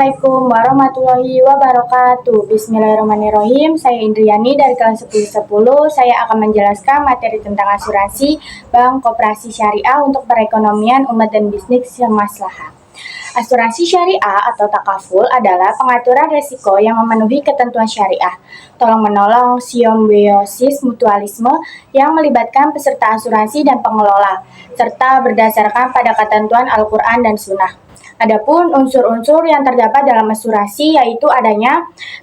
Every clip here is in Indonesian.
Assalamualaikum warahmatullahi wabarakatuh. Bismillahirrahmanirrahim. Saya Indriani dari kelas 1010. Saya akan menjelaskan materi tentang asuransi bank koperasi syariah untuk perekonomian umat dan bisnis yang maslahah. Asuransi syariah atau takaful adalah pengaturan risiko yang memenuhi ketentuan syariah, tolong-menolong, simbiosis mutualisme yang melibatkan peserta asuransi dan pengelola, serta berdasarkan pada ketentuan Al-Quran dan Sunnah. Adapun unsur-unsur yang terdapat dalam asuransi yaitu adanya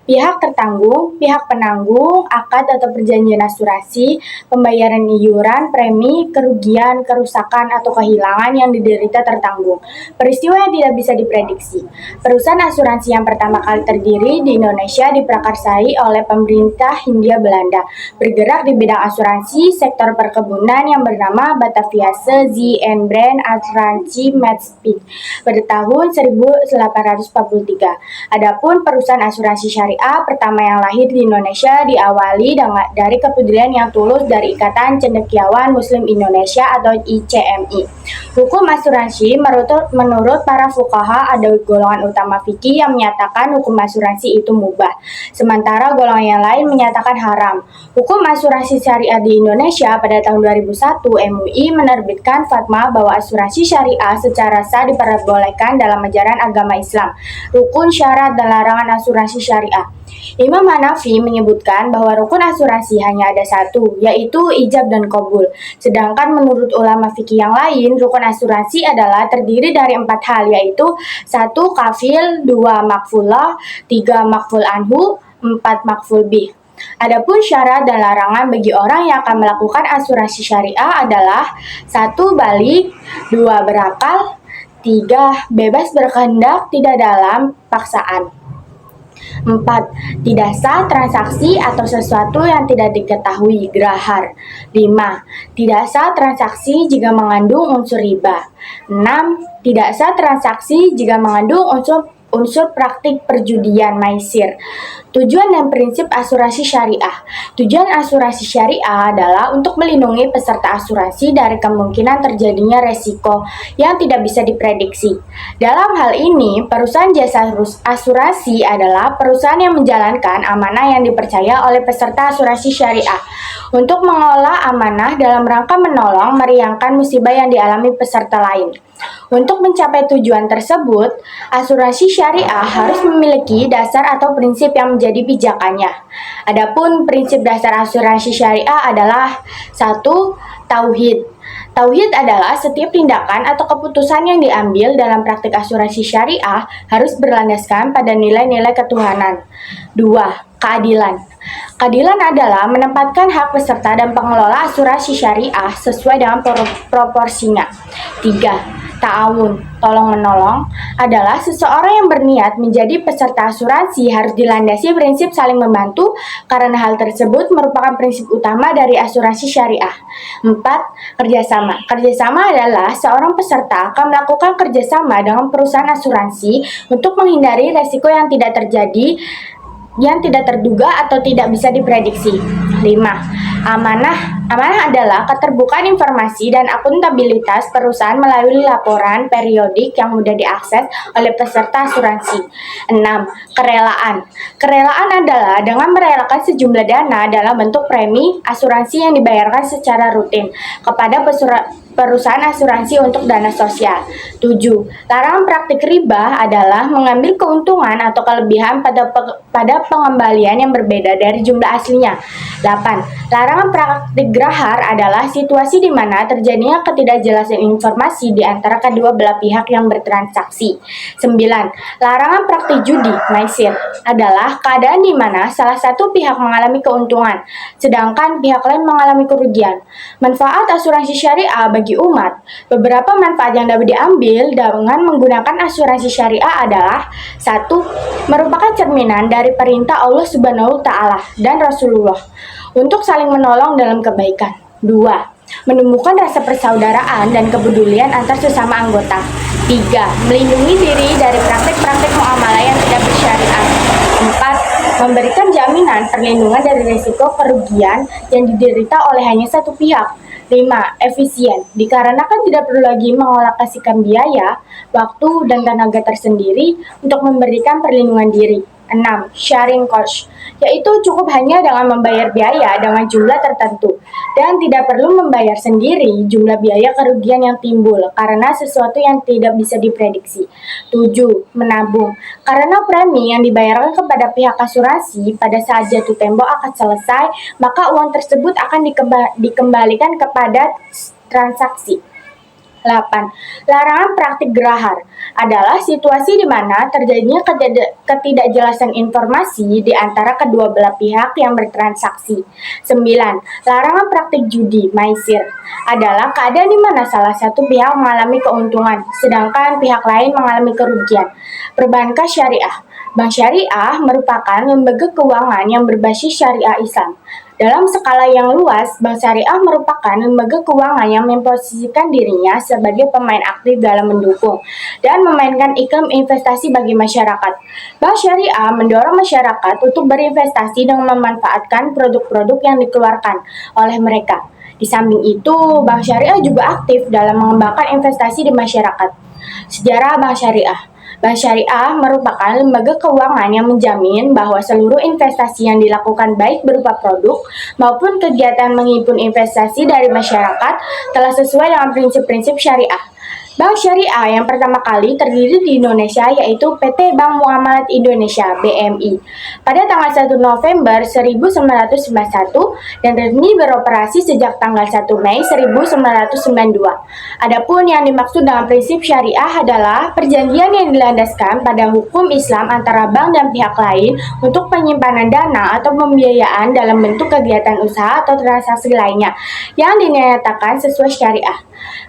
pihak tertanggung, pihak penanggung, akad atau perjanjian asuransi, pembayaran iuran, premi, kerugian, kerusakan atau kehilangan yang diderita tertanggung, peristiwa yang tidak bisa diprediksi. Perusahaan asuransi yang pertama kali terdiri di Indonesia diprakarsai oleh pemerintah Hindia Belanda, bergerak di bidang asuransi sektor perkebunan yang bernama Bataviase ZN Brand Asuransi Medspin pada tahun 1843. Adapun perusahaan asuransi syariah pertama yang lahir di Indonesia diawali dari kepedulian yang tulus dari Ikatan Cendekiawan Muslim Indonesia atau ICMI. Hukum asuransi menurut para fuqaha ada golongan utama fikih yang menyatakan hukum asuransi itu mubah, sementara golongan yang lain menyatakan haram. Hukum asuransi syariah di Indonesia pada tahun 2001 MUI menerbitkan fatwa bahwa asuransi syariah secara sah diperbolehkan dalam ajaran agama Islam. Rukun, syarat, dan larangan asuransi syariah. Imam Hanafi menyebutkan bahwa rukun asuransi hanya ada satu, yaitu ijab dan qabul. Sedangkan menurut ulama fikih yang lain, rukun asuransi adalah terdiri dari 4 hal, yaitu 1. Kafil, 2. Makfulah, 3. Makful anhu, 4. Makful bih. Adapun syarat dan larangan bagi orang yang akan melakukan asuransi syariah adalah 1. Balik, 2. Berakal, 3. Bebas berkehendak tidak dalam paksaan, 4. Tidak sah transaksi atau sesuatu yang tidak diketahui gerahar, 5. Tidak sah transaksi jika mengandung unsur riba, 6. Tidak sah transaksi jika mengandung unsur praktik perjudian maisir. Tujuan dan prinsip asuransi syariah. Tujuan asuransi syariah adalah untuk melindungi peserta asuransi dari kemungkinan terjadinya resiko yang tidak bisa diprediksi. Dalam hal ini, perusahaan jasa asuransi adalah perusahaan yang menjalankan amanah yang dipercaya oleh peserta asuransi syariah untuk mengolah amanah dalam rangka menolong meringankan musibah yang dialami peserta lain. Untuk mencapai tujuan tersebut, asuransi syariah harus memiliki dasar atau prinsip yang menjadi pijakannya. Adapun prinsip dasar asuransi syariah adalah 1. Tauhid. Tauhid adalah setiap tindakan atau keputusan yang diambil dalam praktik asuransi syariah harus berlandaskan pada nilai-nilai ketuhanan. 2. Keadilan. Keadilan adalah menempatkan hak peserta dan pengelola asuransi syariah sesuai dengan proporsinya. 3. Ta'awun, tolong-menolong, adalah seseorang yang berniat menjadi peserta asuransi harus dilandasi prinsip saling membantu karena hal tersebut merupakan prinsip utama dari asuransi syariah. 4. Kerjasama. Kerjasama adalah seorang peserta akan melakukan kerjasama dengan perusahaan asuransi untuk menghindari resiko yang tidak terduga atau tidak bisa diprediksi. 5. Amanah adalah keterbukaan informasi dan akuntabilitas perusahaan melalui laporan periodik yang mudah diakses oleh peserta asuransi. 6. Kerelaan. Kerelaan adalah dengan merelakan sejumlah dana dalam bentuk premi asuransi yang dibayarkan secara rutin kepada perusahaan asuransi untuk dana sosial. 7. Larangan praktik riba adalah mengambil keuntungan atau kelebihan pada pengembalian yang berbeda dari jumlah aslinya. 8. Larangan praktik grahar adalah situasi di mana terjadinya ketidakjelasan informasi di antara kedua belah pihak yang bertransaksi. 9. Larangan praktik judi maisir adalah keadaan di mana salah satu pihak mengalami keuntungan, sedangkan pihak lain mengalami kerugian. Manfaat asuransi syariah bagi umat. Beberapa manfaat yang dapat diambil dengan menggunakan asuransi syariah adalah 1. Merupakan cerminan dari perintah Allah Subhanahu wa Ta'ala dan Rasulullah untuk saling menolong dalam kebaikan. 2. Menumbuhkan rasa persaudaraan dan kepedulian antar sesama anggota. 3. Melindungi diri dari praktik-praktik muamalah yang tidak bersyariat. 4. memberikan jaminan perlindungan dari risiko kerugian yang diderita oleh hanya satu pihak. 5. Efisien, dikarenakan tidak perlu lagi mengalokasikan biaya, waktu, dan tenaga tersendiri untuk memberikan perlindungan diri. 6. Sharing cost, yaitu cukup hanya dengan membayar biaya dengan jumlah tertentu dan tidak perlu membayar sendiri jumlah biaya kerugian yang timbul karena sesuatu yang tidak bisa diprediksi. 7. Menabung, karena premi yang dibayarkan kepada pihak asuransi pada saat jatuh tempo akan selesai, maka uang tersebut akan dikembalikan kepada transaksi. 8. Larangan praktik gerahar adalah situasi di mana terjadinya ketidakjelasan informasi di antara kedua belah pihak yang bertransaksi. 9. Larangan praktik judi, maisir adalah keadaan di mana salah satu pihak mengalami keuntungan, sedangkan pihak lain mengalami kerugian. Perbankan syariah. Bank syariah merupakan lembaga keuangan yang berbasis syariah Islam. Dalam skala yang luas, bank syariah merupakan lembaga keuangan yang memposisikan dirinya sebagai pemain aktif dalam mendukung dan memainkan iklim investasi bagi masyarakat. Bank syariah mendorong masyarakat untuk berinvestasi dengan memanfaatkan produk-produk yang dikeluarkan oleh mereka. Di samping itu, bank syariah juga aktif dalam mengembangkan investasi di masyarakat. Sejarah bank syariah. Bank syariah merupakan lembaga keuangan yang menjamin bahwa seluruh investasi yang dilakukan baik berupa produk maupun kegiatan menghimpun investasi dari masyarakat telah sesuai dengan prinsip-prinsip syariah. Bank syariah yang pertama kali terdiri di Indonesia yaitu PT Bank Muamalat Indonesia (BMI) pada tanggal 1 November 1991 dan resmi beroperasi sejak tanggal 1 Mei 1992. Adapun yang dimaksud dengan prinsip syariah adalah perjanjian yang dilandaskan pada hukum Islam antara bank dan pihak lain untuk penyimpanan dana atau pembiayaan dalam bentuk kegiatan usaha atau transaksi lainnya yang dinyatakan sesuai syariah.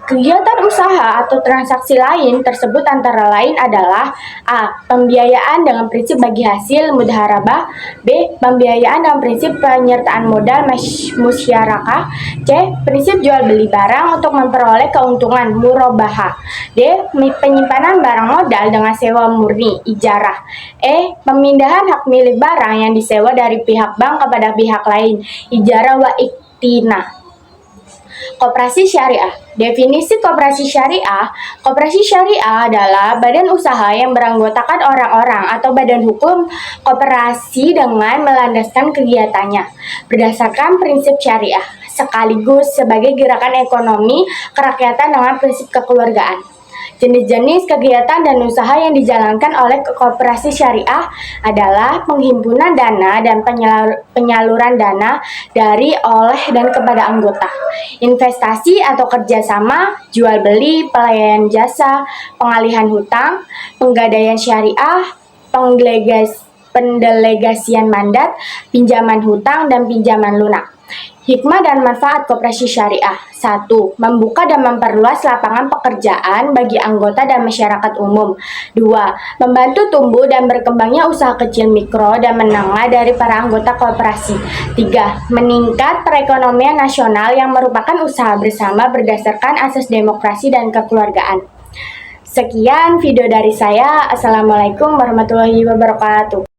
Kegiatan usaha atau transaksi lain tersebut antara lain adalah A. Pembiayaan dengan prinsip bagi hasil mudharabah. B. Pembiayaan dengan prinsip penyertaan modal musyarakah. C. Prinsip jual beli barang untuk memperoleh keuntungan murabahah. D. Penyimpanan barang modal dengan sewa murni ijarah. E. Pemindahan hak milik barang yang disewa dari pihak bank kepada pihak lain ijarah wa iktinah. Koperasi syariah. Definisi koperasi syariah. Koperasi syariah adalah badan usaha yang beranggotakan orang-orang atau badan hukum koperasi dengan melandaskan kegiatannya berdasarkan prinsip syariah, sekaligus sebagai gerakan ekonomi kerakyatan dengan prinsip kekeluargaan. Jenis-jenis kegiatan dan usaha yang dijalankan oleh koperasi syariah adalah penghimpunan dana dan penyaluran dana dari, oleh, dan kepada anggota, investasi atau kerjasama, jual beli, pelayanan jasa, pengalihan hutang, penggadaian syariah, pendelegasian mandat, pinjaman hutang, dan pinjaman lunak. Hikmah dan manfaat koperasi syariah. 1. Membuka dan memperluas lapangan pekerjaan bagi anggota dan masyarakat umum. 2. Membantu tumbuh dan berkembangnya usaha kecil mikro dan menengah dari para anggota koperasi. 3. Meningkat perekonomian nasional yang merupakan usaha bersama berdasarkan asas demokrasi dan kekeluargaan. Sekian video dari saya. Assalamualaikum warahmatullahi wabarakatuh.